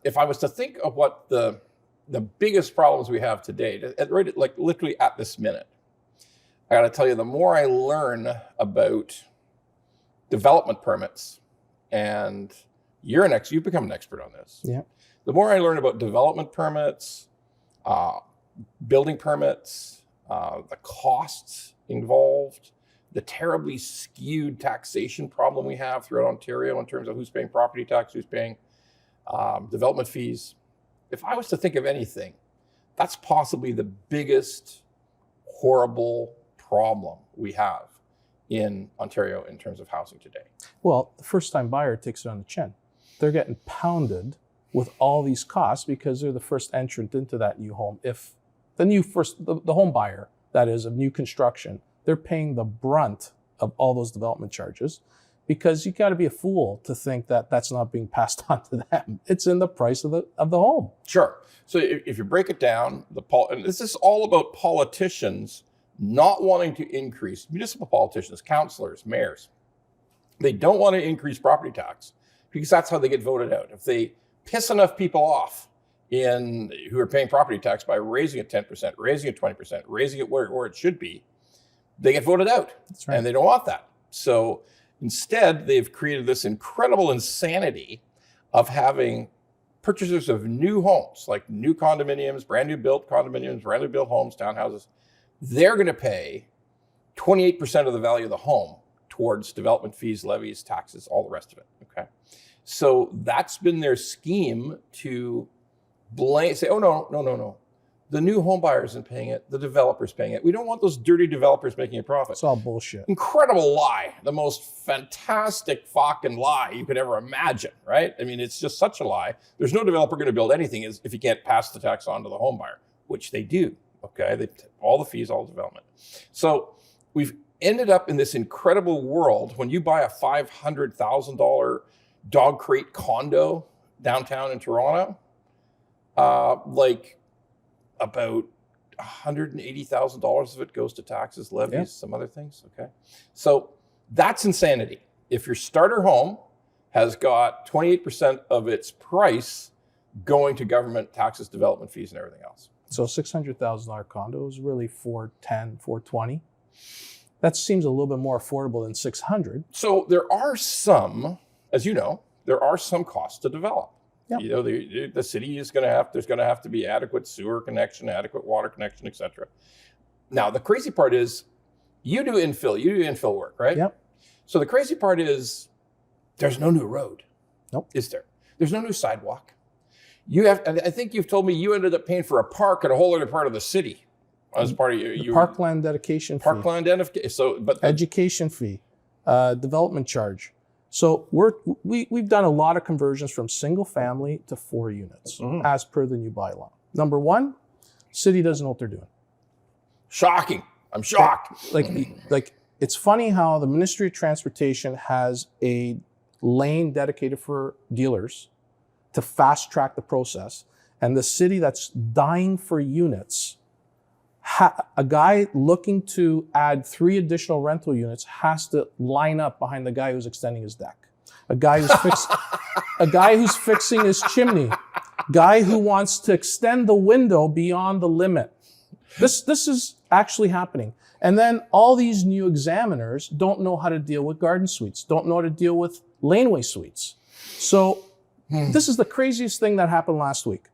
if I was to think of what the biggest problems we have today, right, like literally at this minute, I got to tell you, the more I learn about development permits, and you've become an expert on this. Yeah. The more I learn about development permits, building permits, the costs involved, the terribly skewed taxation problem we have throughout Ontario in terms of who's paying property tax, who's paying development fees. If I was to think of anything, that's possibly the biggest horrible problem we have in Ontario in terms of housing today. Well, the first-time buyer takes it on the chin. They're getting pounded with all these costs because they're the first entrant into that new home. If the home buyer, that is, of new construction, they're paying the brunt of all those development charges, because you got to be a fool to think that that's not being passed on to them. It's in the price of the home. Sure. So if you break it down, and this is all about politicians not wanting to increase, municipal politicians, councillors, mayors. They don't want to increase property tax because that's how they get voted out. If they piss enough people off who are paying property tax by raising it 10%, raising it 20%, raising it where it should be, they get voted out. That's right. And they don't want that. So instead, they've created this incredible insanity of having purchasers of new homes, like new condominiums, brand new built condominiums, brand new built homes, townhouses. They're going to pay 28% of the value of the home towards development fees, levies, taxes, all the rest of it. Okay. So that's been their scheme to say, oh, no. The new home buyer isn't paying it. The developer's paying it. We don't want those dirty developers making a profit. It's all bullshit. Incredible lie. The most fantastic fucking lie you could ever imagine, right? I mean, it's just such a lie. There's no developer going to build anything if you can't pass the tax on to the home buyer, which they do, okay? All the fees, all the development. So we've ended up in this incredible world when you buy a $500,000 dog crate condo downtown in Toronto, about $180,000 of it goes to taxes, levies, some other things, okay? So that's insanity. If your starter home has got 28% of its price going to government taxes, development fees, and everything else. So $600,000 condo is really $410,000, $420,000. That seems a little bit more affordable than $600,000. So there are some, as you know, there are some costs to develop. Yep. You know, the city is there's going to have to be adequate sewer connection, adequate water connection, et cetera. Now, the crazy part is you do infill work, right? Yep. So the crazy part is there's no new road. Nope. Is there? There's no new sidewalk. I think you've told me you ended up paying for a park in a whole other part of the city as part of your parkland dedication fee. Parkland dedication. Education fee, development charge. So we've done a lot of conversions from single family to 4 units as per the new bylaw. Number one, city doesn't know what they're doing. Shocking. I'm shocked. Like it's funny how the Ministry of Transportation has a lane dedicated for dealers to fast track the process, and the city that's dying for units, a guy looking to add 3 additional rental units has to line up behind the guy who's extending his deck. A guy who's fixing his chimney. Guy who wants to extend the window beyond the limit. This is actually happening. And then all these new examiners don't know how to deal with garden suites, don't know how to deal with laneway suites. So this is the craziest thing that happened last week.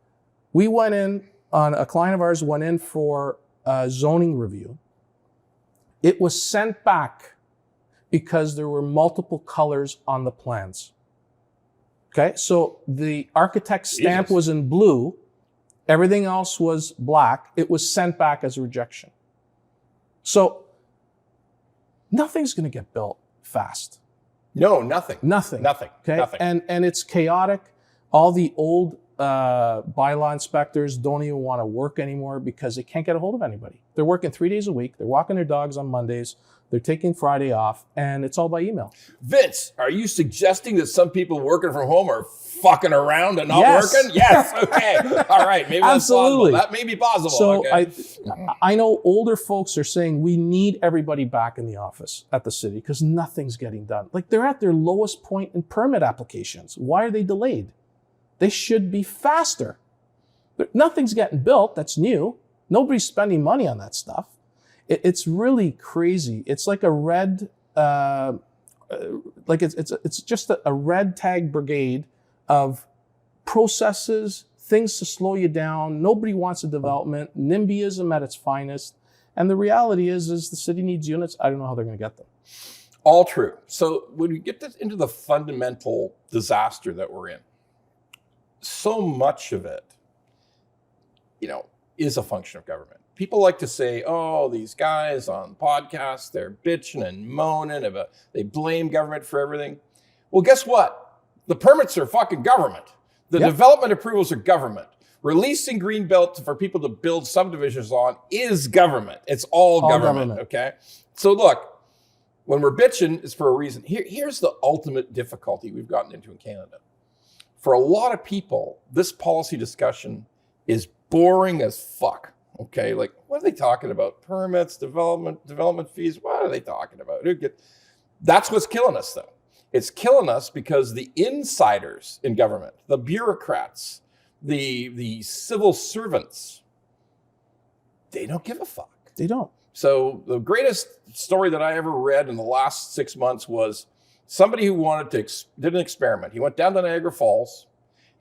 A client of ours went in for zoning review. It was sent back because there were multiple colors on the plans. Okay, so the architect's stamp was in blue, everything else was black. It was sent back as a rejection. So nothing's going to get built fast. No, nothing. Nothing. Okay, nothing. And it's chaotic. All the old bylaw inspectors don't even want to work anymore because they can't get a hold of anybody. They're working 3 days a week. They're walking their dogs on Mondays. They're taking Friday off, and it's all by email. Vince, are you suggesting that some people working from home are fucking around and not working? Yes. Okay. All right. Maybe that's possible. That may be possible. So okay. I know older folks are saying we need everybody back in the office at the city because nothing's getting done. Like they're at their lowest point in permit applications. Why are they delayed? They should be faster. Nothing's getting built that's new. Nobody's spending money on that stuff. It's really crazy. It's like a red, it's just a red tag brigade of processes, things to slow you down. Nobody wants a development, NIMBYism at its finest. And the reality is the city needs units. I don't know how they're going to get them. All true. So when we get into the fundamental disaster that we're in, so much of it, is a function of government. People like to say, oh, these guys on podcasts, they're bitching and moaning about, they blame government for everything. Well, guess what? The permits are fucking government. The development approvals are government. Releasing Greenbelt for people to build subdivisions on is government. It's all government, okay? So look, when we're bitching, it's for a reason. Here's the ultimate difficulty we've gotten into in Canada. For a lot of people, this policy discussion is boring as fuck, okay? Like, what are they talking about? Permits, development fees, what are they talking about? That's what's killing us, though. It's killing us because the insiders in government, the bureaucrats, the civil servants, they don't give a fuck. They don't. So the greatest story that I ever read in the last 6 months was somebody who did an experiment. He went down to Niagara Falls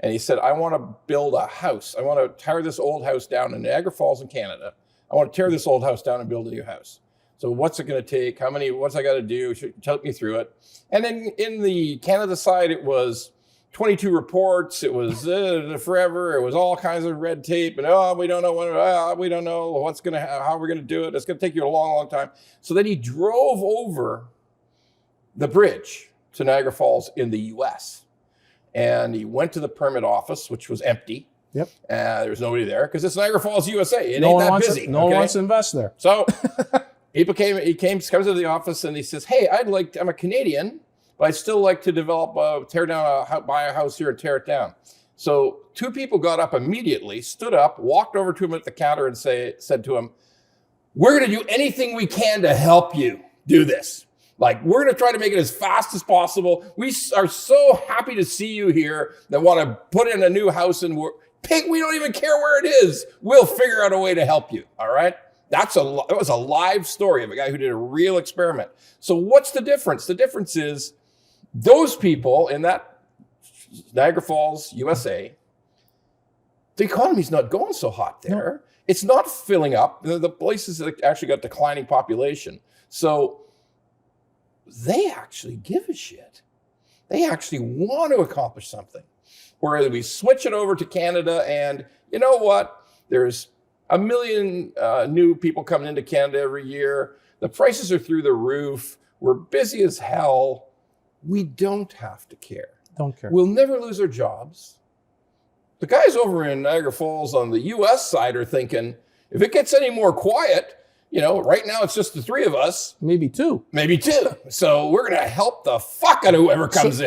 and he said, I want to build a house. I want to tear this old house down in Niagara Falls in Canada. I want to tear this old house down and build a new house. So what's it going to take? What's I got to do? Tell me through it. And then in the Canada side, it was 22 reports. It was forever. It was all kinds of red tape. And we don't know we don't know how we're going to do it. It's going to take you a long, long time. So then he drove over the bridge to Niagara Falls in the US. And he went to the permit office, which was empty. Yep. There was nobody there because it's Niagara Falls, USA. It no ain't one that wants busy. No one wants to invest there. So he comes to the office and he says, hey, I'm a Canadian, but I'd still like to develop, buy a house here and tear it down. So 2 people got up immediately, stood up, walked over to him at the counter and said to him, we're going to do anything we can to help you do this. Like, we're going to try to make it as fast as possible. We are so happy to see you here that want to put in a new house and we don't even care where it is. We'll figure out a way to help you. All right. That was a live story of a guy who did a real experiment. So what's the difference? The difference is those people in that Niagara Falls, USA, the economy's not going so hot there. No. It's not filling up. The places that actually got declining population. So they actually give a shit. They actually want to accomplish something. Whereas we switch it over to Canada and you know what? There's 1 million new people coming into Canada every year. The prices are through the roof. We're busy as hell. We don't have to care. Don't care. We'll never lose our jobs. The guys over in Niagara Falls on the US side are thinking, if it gets any more quiet, right now it's just the 3 of us. Maybe 2. So we're going to help the fuck out of whoever comes in.